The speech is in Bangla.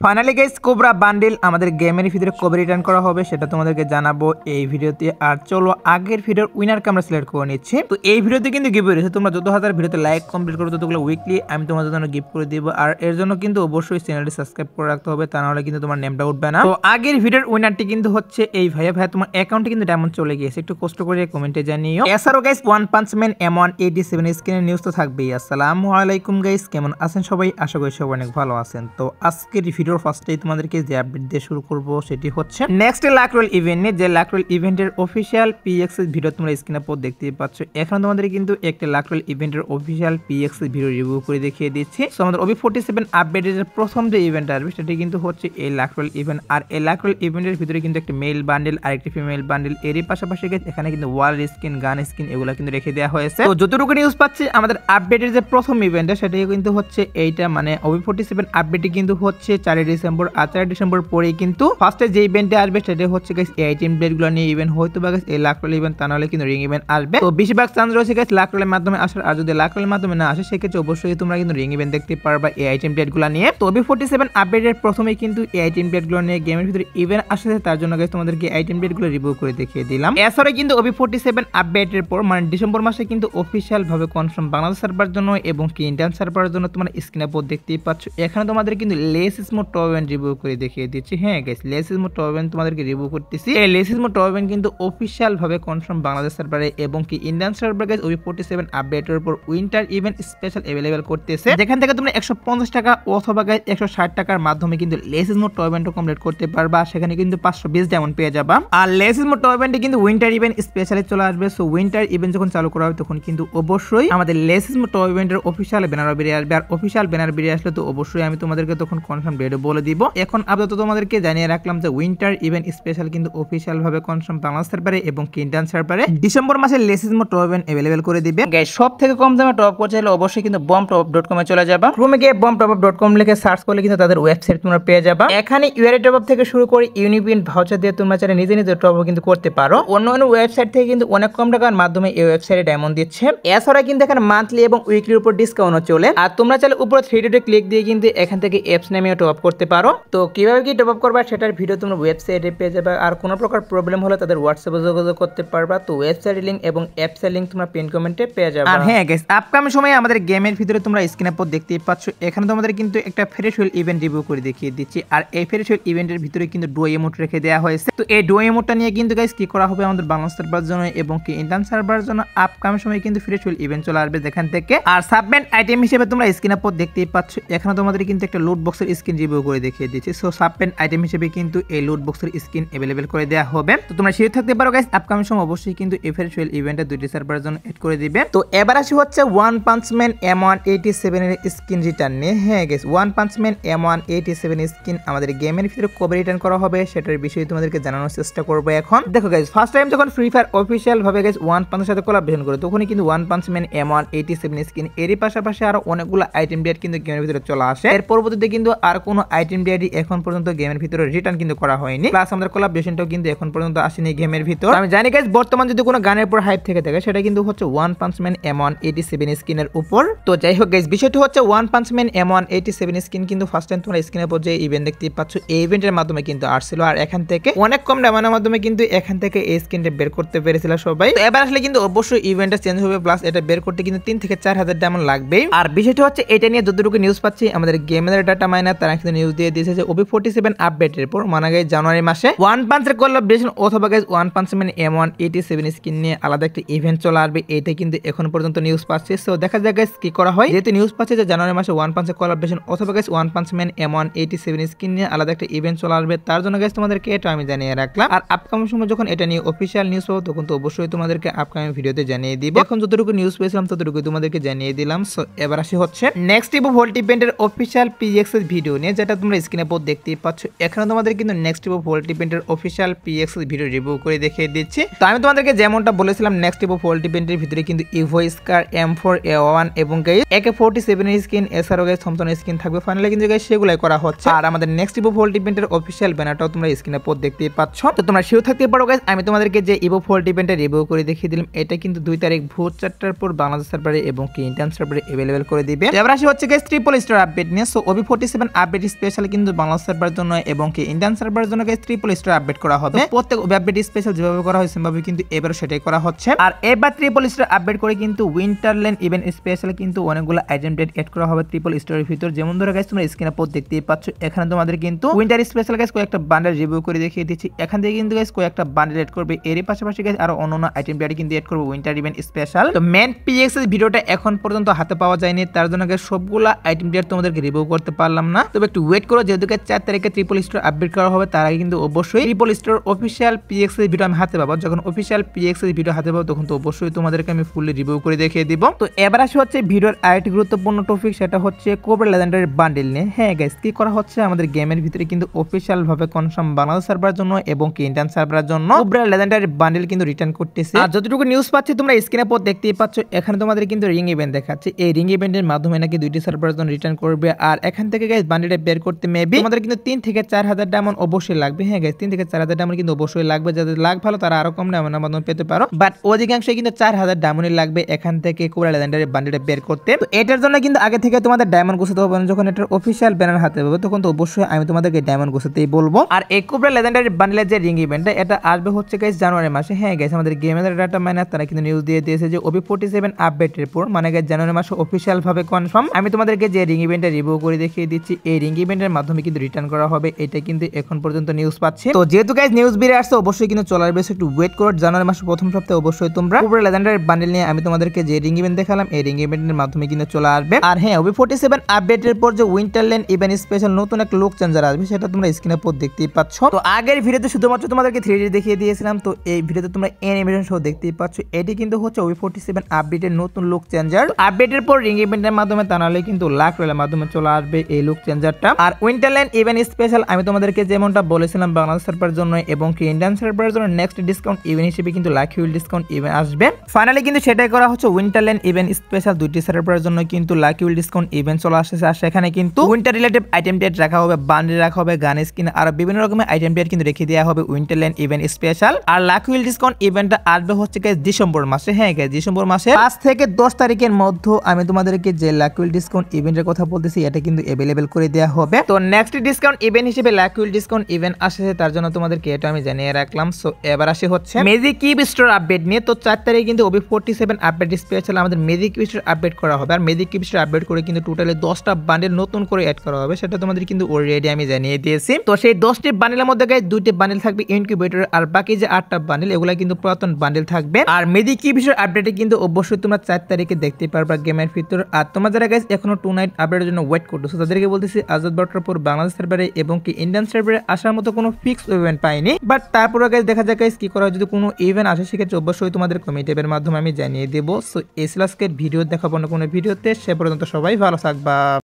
ফাইনালি গাইস কোবরা বান্ডিল আমাদের গেমের ভিতরে কবে রিটার্ন করা হবে সেটা তোমাদেরকে জানাবো এই ভিডিওতে। আর চলো আগের ভিডিওর উইনারকে আমরা সিলেক্ট করে নিচ্ছি। তো এই ভিডিওতে কিন্তু গিভ রয়েছে, তোমরা যত হাজার ভিডিওতে লাইক কমপ্লিট করো ততগুলো উইকলি আমি তোমাদের জন্য গিফট করে দিব। আর এর জন্য কিন্তু অবশ্যই চ্যানেলটি সাবস্ক্রাইব করে রাখতে হবে, তা নাহলে কিন্তু তোমার নেমটা উঠবে না। তো আগের ভিডিওর উইনারটি কিন্তু হচ্ছে এই ভাইয়া। তোমার অ্যাকাউন্টে কিন্তু ডায়মন্ড চলে গিয়েছে, একটু কষ্ট করে কমেন্টে জানিও। এছাড়াও guys one punch man M187 স্ক্রিনের নিউজ তো থাকবেই। আসসালামু আলাইকুম গাইস, কেমন আছেন সবাই? আশা করি সবাই অনেক ভালো আছেন। তো আজকের ভিডিওর ফার্স্টেই তোমাদেরকে যে আপডেট দিয়ে শুরু করব সেটি হচ্ছে নেক্সট লাক রোল ইভেন্টে, যে লাক রোল ইভেন্টের অফিসিয়াল PX ভিডিও তোমরা স্ক্রিনে পর দেখতে পাচ্ছ। এখন তোমাদের কিন্তু একটা লাক রোল ইভেন্টের অফিসিয়াল PX ভিডিও রিভিউ করে দেখিয়ে দিচ্ছি। সো আমাদের OB47 আপডেটের প্রথম যে ইভেন্ট আসবে সেটি কিন্তু হচ্ছে এই লাক রোল ইভেন্ট। আর এই লাক রোল ইভেন্টের ভিতরে কিন্তু একটা মেল বান্ডেল আর একটা ফিমেল বান্ডেল, এরই পাশাপাশি এখানে কিন্তু ওয়াল স্কিন, গান স্কিন এগুলো কিন্তু রেখে দেওয়া হয়েছে। তো যতটুকু নিউজ পাচ্ছি আমাদের আপডেটের যে প্রথম ইভেন্টটা সেটাই কিন্তু হচ্ছে এইটা, মানে OB47 আপডেটটি কিন্তু হচ্ছে 4 ডিসেম্বর। আর 4 ডিসেম্বর পরেই কিন্তু ফার্স্টে যে ইভেন্টে আসবে সেটা হচ্ছে গাইস এই আইটেম প্লেটগুলো নিয়ে ইভেন্ট, হয়তো বা গাইস এই লাক রোল ইভেন্ট, তা নাহলে কিন্তু রিং ইভেন্ট আসবে। তো বেশিরভাগ চান্স রয়েছে গাইস লাক রোলের মাধ্যমে আসার। আর যদি লাক রোলের মাধ্যমে না আসে সেক্ষেত্রে অবশ্যই তোমরা কিন্তু রিং ইভেন্ট দেখতে পারবা এই আইটেম প্লেটগুলো নিয়ে। তো OB47 আপডেটের প্রথমেই কিন্তু এই আইটেম প্লেটগুলো নিয়ে গেমের ভিতরে ইভেন্ট আসছে, তার জন্য গাইস তোমাদেরকে আইটেম প্লেটগুলো রিভিউ করে দেখিয়ে দিলাম। এছাড়া কিন্তু OB47 আপডেটের পর মানে ডিসেম্বর মাসে কিন্তু অফিশিয়াল ভাবে কনফার্ম বাংলাদেশ সার্ভার জন্য এবং কি ইন্ডিয়ান সার্ভারের জন্য তোমরা স্ক্রিনে পর দেখতেই পাচ্ছ। এখানে তোমাদের কিন্তু less smooth top event review করে দেখিয়ে দিচ্ছি। হ্যাঁ guys, less smooth top event তোমাদেরকে রিভিউ করতেছি। এই লেস স্মুথ টপ ইভেন্ট কিন্তু অফিশিয়াল ভাবে কনফার্ম বাংলাদেশ সার্ভারে এবং কি ইন্ডিয়ান সার্ভার গাইস OB47 আপডেটের উপর উইন্টার ইভেন্ট স্পেশাল अवेलेबल করতেছে, যেখান থেকে তোমরা 150 টাকা অথবা গাইস 160 টাকার মাধ্যমে কিন্তু less smooth top event complete করতে পারবা। সেখানে কিন্তু 520 ডায়মন্ড পেয়ে যাবা। আর লেস স্মুথ টপ ইভেন্টে কিন্তু উইন্টার ইভেন্ট স্পেশালি চলে আসবে। সো উইন্টার ইভেন্ট যখন চালু করা হবে তখন কিন্তু অবশ্যই আমাদের লেস স্মুথ টপ ইভেন্টের অফিশিয়াল ব্যানার বেরিয়ে আসবে। আর অফিশিয়াল ব্যানার বেরিয়ে আসলে তো অবশ্যই আমি তোমাদেরকে তখন কনফার্ম ডেট বলে দিব। এখন আপাতত তোমাদেরকে জানিয়ে রাখলাম যে উইন্টার ইভেন্ট স্পেশাল কিন্তু অফিশিয়াল ভাবে কনফার্ম বাংলাদেশ সার্ভারে এবং ইন্ডিয়ান সার্ভারে ডিসেম্বর মাসে less smooth top event available করে দিবে। গাইস সব থেকে কম দামে টপ করতে হলে অবশ্যই কিন্তু bombtop.com এ চলে যাবা। ক্রোমে গিয়ে bombtop.com লিখে সার্চ করলে কিন্তু তাদের ওয়েবসাইট তোমরা পেয়ে যাবা। এখানে ইউআরএ টপ থেকে শুরু করে ইউনিপিন ভাউচার দিয়ে তোমরা চাইলে নিজে নিজে টপ কিন্তু করতে পারো। অন্য ওয়েবসাইট থেকে কিন্তু অনেক কম টাকার মাধ্যমে এই ওয়েবসাইটে ডায়মন্ড দিচ্ছে। এছাড়া কিন্তু এখানে মান্থলি এবং উইকলির উপর ডিসকাউন্টও চলে। আর তোমরা চাইলে উপরে 3 ডটে ক্লিক দিয়ে কিন্তু এখান থেকে অ্যাপস নামিয়ে টপ করতে পারো। তো কিভাবে কি টপ করবা সেটার ভিডিও তোমরা ওয়েবসাইটে পেয়ে যাবে। আর কোনো প্রকার প্রবলেম হলে তাদের হোয়াটসঅ্যাপে যোগাযোগ করতে পারবা। তো ওয়েবসাইটের লিংক এবং অ্যাপসের লিংক তোমরা পিন কমেন্টে পেয়ে যাবে। আর হ্যাঁ গাইস, আপকামিং সময়ে আমাদের গেমের ভিতরে তোমরা স্ক্রিনে পর দেখতেই পাচ্ছ। এখানে তোমাদের কিন্তু একটা ফ্রেশওয়েল ইভেন্ট রিভিউ করে দেখিয়ে দিচ্ছি। আর এই ফ্রেশওয়েল ইভেন্টের ভিতরে কিন্তু ডো ইমোট রেখে দেওয়া হয়েছে। তো এই ডো ইমোটটা নিয়ে কিন্তু গাইস কি করা হবে আমাদের বাংলাদেশ সার্ভারের জন্য এবং কি ইন্ডিয়ান সার্ভারের জন্য আপকামিং সময়ে কিন্তু ফ্রেশওয়েল ইভেন্ট চলে আসবে যেখান থেকে। আর সাবমেন্ট আইটেম হিসেবে তোমরা স্ক্রিনে পর দেখতেই পাচ্ছ। এখানে তোমাদের কিন্তু একটা লুট বক্সের স্কিন রিভিউ করে দেখিয়ে দিচ্ছি। সো সাবমেন্ট আইটেম হিসেবে কিন্তু এই লুট বক্সের স্কিন अवेलेबल করে দেওয়া হবে। তো তোমরা শিওর থাকতে পারো গাইস আপকামিং সময় অবশ্যই কিন্তু এই ফ্রেশওয়েল ইভেন্টে দুইটি সার্ভারের জন্য এড করে দিবে। তো এবার আসি হচ্ছে ওয়ান পাঞ্চ ম্যান M187 এর স্কিন রিটার্ন নিয়ে। হ্যাঁ guys, one punch man M187 skin আমাদের গেমের ভিতরে কবে রিটার্ন করা হবে সেটার বিষয়ে তোমাদেরকে জানানোর চেষ্টা করব। এখন দেখো গাইস, ফার্স্ট টাইম যখন ফ্রি ফায়ার অফিশিয়াল ভাবে গাইস ওয়ান পাঞ্চের সাথে কোলাবরেশন করে তখনই কিন্তু one punch man M187 skin এরই পাশাপাশি আরো অনেকগুলো আইটেম ডেট কিন্তু গেমের ভিতরে চলে আসে। এর পরবর্তীতে কিন্তু আর কোনো আইটেম ডেটই এখন পর্যন্ত গেমের ভিতরে রিটার্ন কিন্তু করা হয়নি। প্লাস আমাদের কোলাবরেশনটাও কিন্তু এখন পর্যন্ত আসেনি গেমের ভিতর। আমি জানি গাইস বর্তমান যদি কোনো গানের উপর হাইপ থেকে থাকে সেটা কিন্তু হচ্ছে ওয়ান পাঞ্চ ম্যান M187 স্কিনের উপর। তো যাই হোক গাইস, বিষয়টা হচ্ছে one punch man M187 skin কিন্তু ফার্স্ট টাইম তোমরা স্ক্রিনের উপর যে ইভেন্ট দেখতে পাচ্ছ এই ইভেন্টের মাধ্যমে কিন্তু আসছিল। আর এখান থেকে অনেক কম ডায়মন্ডের মাধ্যমে কিন্তু এখান থেকে এই স্কিনটা বের করতে পেরেছিল সবাই। তো এবার আসলে কিন্তু অবশ্যই ইভেন্টটা চেঞ্জ হবে, প্লাস এটা বের করতে কিন্তু 3 থেকে 4 হাজার ডায়মন্ড লাগবে। আর বিষয়টা হচ্ছে এটা নিয়ে যতটুকু নিউজ পাচ্ছি আমাদের গেমের ডাটা মাইনার তারা কিন্তু নিউজ দিয়ে দিয়েছে যে OB47 আপডেটের পর মানে গাইস জানুয়ারি মাসে ওয়ান পাঞ্চের কোলাবরেশন অথবা guys one punch man M187 skin নিয়ে আলাদা একটা ইভেন্ট চলে আসবে। এইটা কিন্তু এখন পর্যন্ত নিউজ পাচ্ছি। সো দেখা যাক গাইস কি করা হয়। যেহেতু নিউজ পাচ্ছে যে জানুয়ারি মাসে ওয়ান পাঞ্চের কোলাবরেশন অথবা guys one punch man M187 skin নিয়ে আলাদা একটা ইভেন্ট চলে আসবে, তার জন্য গাইস তোমাদেরকে এটা আমি জানিয়ে রাখলাম। আর আপকামিং সময় যখন এটা নিয়ে অফিশিয়াল নিউজ পাবো তখন তো অবশ্যই তোমাদেরকে আপকামিং ভিডিওতে জানিয়ে দিব। এখন যতটুকু নিউজ পেয়েছিলাম ততটুকু তোমাদেরকে জানিয়ে দিলাম। সো এবার আসি হচ্ছে নেক্সট ইভো ভোল্ট ইভেন্টের অফিশিয়াল PX ভিডিও নিয়ে, যেটা তোমরা স্ক্রিনে পর দেখতেই পাচ্ছ। এখানে তোমাদের কিন্তু নেক্সট ইভো ভোল্ট ইভেন্টের অফিশিয়াল PX ভিডিও রিভিউ করে দেখিয়ে দিচ্ছি। তো আমি তোমাদেরকে যেমনটা বলেছিলাম নেক্সট ইভো ভোল্ট ইভেন্টের ভিতরে কিন্তু ইভো স্কার M4A1 এবং গাইস AK47 এর স্কিন এছাড়াও গাইস থমসন স্কিন থাকবে। ফাইনালি কিন্তু গাইস সেগুলাই করা হচ্ছে। আর আমাদের নেক্সট ইভো ভোল্ট ইভেন্টের অফিশিয়াল ব্যানারটাও তোমরা স্ক্রিনে পর দেখতেই পাচ্ছ। তো তোমরা শিওর থাকতে পারো গাইস আমি তোমাদেরকে যে ইভো ভোল্ট ইভেন্টের রিভিউ করে দেখিয়ে দিলাম। এটা কিন্তু 2 তারিখ ভোর 4টার পর বাংলাদেশ সার্ভারে এবং কি ইন্ডিয়ান সার্ভারে अवेलेबल করে দিবে। এবার আসি হচ্ছে গাইস ট্রিপল স্টার আপডেট নিয়ে। সো OB47 আপডেট স্পেশাল কিন্তু বাংলা সার্ভারের জন্য এবং কি ইন্ডিয়ান সার্ভারের জন্য গাইস ট্রিপল স্টার আপডেট করা হবে। প্রত্যেক আপডেট স্পেশাল যেভাবে করা হয় সেভাবে কিন্তু এবারও সেটাই করা হচ্ছে। আর এবার ট্রিপল স্টার আপডেট করে কিন্তু উইন্টারল্যান্ড ইভেন্ট স্পেশাল কিন্তু অনেকগুলো আইটেম এড করা হবে ট্রিপল স্টারের ভিতর। যেমন ধরে গাইস তোমরা স্ক্রিনে পর দেখতেই পাচ্ছ, এখানে তোমাদের কিন্তু উইন্টার স্পেশাল গাইস কয়েকটা বান্ডেল রিভিউ করে দেখিয়ে দিচ্ছি। এখান থেকে কিন্তু গাইস কয়েকটা বান্ডেল এড করবে, এর পাশাপাশি গাইস আরো অন্যান্য আইটেম কিন্তু এড করবে উইন্টার ইভেন্ট স্পেশাল। তো মেন পিএক্স এর ভিডিওটা এখন পর্যন্ত হাতে পাওয়া যায়নি, তার জন্য গাইস সবগুলা আইটেম তোমাদেরকে রিভিউ করতে পারলাম না। তবে একটু ওয়েট করো, যেহেতু 4 তারিখে ট্রিপল স্টার আপডেট করা হবে তার আগে কিন্তু অবশ্যই ট্রিপল স্টার অফিশিয়াল পিএক্স এর ভিডিও আমি হাতে পাবো। যখন অফিশিয়াল পিএক্স এর ভিডিও হাতে পাবো তখন তো অবশ্যই তোমাদেরকে আমি ফুললি রিভিউ করে দেখিয়ে দিব। তো এবার আসে হচ্ছে ভিডিওর আরেকটি গুরুত্বপূর্ণ টপিক, সেটা হচ্ছে কোবরা লেজেন্ডারি বান্ডেল নিয়ে। হ্যাঁ গাইস, কি করা হচ্ছে আমাদের গেমের ভিতরে কিন্তু অফিশিয়াল ভাবে কনফার্ম বাংলাদেশ সার্ভারের জন্য এবং কি ইন্ডিয়ান সার্ভারের জন্য কোবরা লেজেন্ডারি বান্ডেল কিন্তু রিটার্ন করতেছে। আর যতটুকু নিউজ পাচ্ছি তোমরা স্ক্রিনে পর দেখতেই পাচ্ছ, এখানে তোমাদের কিন্তু রিং ইভেন্ট দেখাচ্ছে। এই রিং ইভেন্টের মাধ্যমে নাকি 2টি সার্ভারের জন্য রিটার্ন করবে। আর এখান থেকে গাইস বান্ডেলটা বের করতে মেবি তোমাদের কিন্তু 3 থেকে 4000 ডায়মন্ড অবশ্যই লাগবে। হ্যাঁ গাইস, 3 থেকে 4000 ডায়মন্ড কিন্তু অবশ্যই লাগবে। যাদের লাখ ভালো তারা আরো কম ডায়মন্ডের মাধ্যমে পেতে পারো, বাট অধিকাংশই কিন্তু 4000 ডায়মন্ড লাগবে এখান থেকে কোবরা লেজেন্ডারি বান্ডেলটা বের করতে। তো এটার জন্য কিন্তু আগে থেকে তোমাদের ডায়মন্ড গোছাতে হবে না। যখন এটার অফিশিয়াল ব্যানার হাতে পাবে তখন তো অবশ্যই আমি তোমাদেরকে ডায়মন্ড গোছাতেই বলবো। আর এই কোবরা লেজেন্ডারি বান্ডেলের যে রিং ইভেন্টটা এটা আসবে হচ্ছে গাইস জানুয়ারি মাসে। হ্যাঁ গাইস, আমাদের গেমের ডাটা মাইনার তারা কিন্তু নিউজ দিয়ে দিয়েছে যে OB47 আপডেটের পর মানে গাইস জানুয়ারি মাসে অফিশিয়াল ভাবে কনফার্ম আমি তোমাদেরকে যে রিং ইভেন্টটা রিভিউ করে দেখিয়ে দিচ্ছি, এই রিং ইভেন্টের মাধ্যমে কিন্তু রিটার্ন করা হবে। এটা কিন্তু এখন পর্যন্ত নিউজ পাচ্ছি। তো যেহেতু গাইস নিউজ বেরিয়ে আসছে অবশ্যই কিন্তু চলে আসবে, একটু ওয়েট করো। জানুয়ারি মাসের প্রথম সপ্তাহে অবশ্যই তোমরা কোবরা লেজেন্ডারি বান্ডেল নিয়ে আমি তোমাদেরকে যে রিং ইভেন্ট দেখালাম এই রিং ইভেন্টের মাধ্যমে কিন্তু চলে আসবে। আর হ্যাঁ, OB47 আপডেটের পর যে উইন্টারল্যান্ড ইভেন্ট স্পেশাল নতুন একটা লুক চেঞ্জার আসবে সেটা তোমরা স্ক্রিনে পর দেখতেই পাচ্ছ। তো আগের ভিডিওতে শুধুমাত্র তোমাদেরকে 3D দেখিয়ে দিয়েছিলাম, তো এই ভিডিওতে তোমরা অ্যানিমেশন সহ দেখতেই পাচ্ছ। এটি কিন্তু হচ্ছে OB47 আপডেটের নতুন লুক চেঞ্জার। আপডেটের পর রিং ইভেন্টের মাধ্যমে তা নাহলে কিন্তু লাখ রয়েলের মাধ্যমে চলে আসবে এই লুক চেঞ্জারটা। আর উইন্টারল্যান্ড ইভেন্ট স্পেশাল আমি তোমাদেরকে যেমনটা বলেছিলাম বাংলাদেশ সার্ভারের জন্য এবং কি ইন্ডিয়ান সার্ভারের জন্য নেক্সট ডিসকাউন্ট ইভেন্ট হিসেবে কিন্তু লাকি উইল ডিসকাউন্ট ইভেন্ট আসবে। ফাইনালি কিন্তু সেটাই করা হচ্ছে। উইন্টারল্যান্ড ইভেন্ট স্পেশাল 2টি সার্ভারের জন্য কিন্তু লাকি উইল ডিসকাউন্ট ইভেন্ট চলে আসছে। আর সেখানে কিন্তু উইন্টার রিলেটিভ আইটেম ডেট রাখা হবে, বান্ডেল রাখা হবে, গান স্কিন আর বিভিন্ন রকমের আইটেম ডেট কিন্তু রেখে দেওয়া হবে উইন্টারল্যান্ড ইভেন্ট স্পেশাল। আর লাকি উইল ডিসকাউন্ট ইভেন্টটা আসবে হচ্ছে গাইস ডিসেম্বর মাসে। হ্যাঁ গাইস, ডিসেম্বর মাসে 5 থেকে 10 তারিখের মধ্যে আমি তোমাদেরকে যে লাকি উইল ডিসকাউন্ট ইভেন্টের কথা বলতেছি এটা কিন্তু अवेलेबल করে দেওয়া হবে। তো নেক্সট ডিসকাউন্ট ইভেন্ট হিসেবে লাকি উইল ডিসকাউন্ট ইভেন্ট আসছে, তার জন্য তোমাদেরকে এটা আমি জানিয়ে রাখলাম। সো এবার আসে হচ্ছে ম্যাজিক কিউব স্টোর আপডেট নিয়ে। তো 4 তারিখে কিন্তু OB47 আপডেট স্পেশাল আমাদের ম্যাজিক কিউব স্টোর আপডেট করা হবে। আর ম্যাজিক কিউব স্টোর আপডেট করে কিন্তু টোটালি 10টা বান্ডেল নতুন করে অ্যাড করা হবে, সেটা তোমাদের কিন্তু অলরেডি আমি জানিয়ে দিয়েছি। তো সেই 10টি বান্ডেলের মধ্যে গাইস 2টি বান্ডেল থাকবে ইনকিউবেটর, আর বাকি যে 8টা বান্ডেল এগুলা কিন্তু পুরাতন বান্ডেল থাকবে। আর ম্যাজিক কিউব স্টোর আপডেটে কিন্তু অবশ্যই তোমরা 4 তারিখে দেখতে পারবা গেমের ভিতর। আর তোমরা যারা গাইস এখনো 2 নাইট আপডেটের জন্য ওয়েট করতেছো তাদেরকে বলতেছি আজাদ বাট্টারপুর বাংলাদেশ সার্ভারে এবং কি ইন্ডিয়ান সার্ভারে আসার মতো কোনো ফিক্স ইভেন্ট পাইনি, বাট তারপরে গাইস দেখা যাক গাইস কি করা হয়। যদি কোনো ইভেন্ট আসে সেক্ষেত্রে অবশ্যই তোমাদের কমিটি ট্যাবের মাধ্যমে আমি জানিয়ে দেবো। সো এই আজকের ভিডিও দেখাবো না কোনো ভিডিওতে, সে পর্যন্ত সবাই ভালো থাকবা।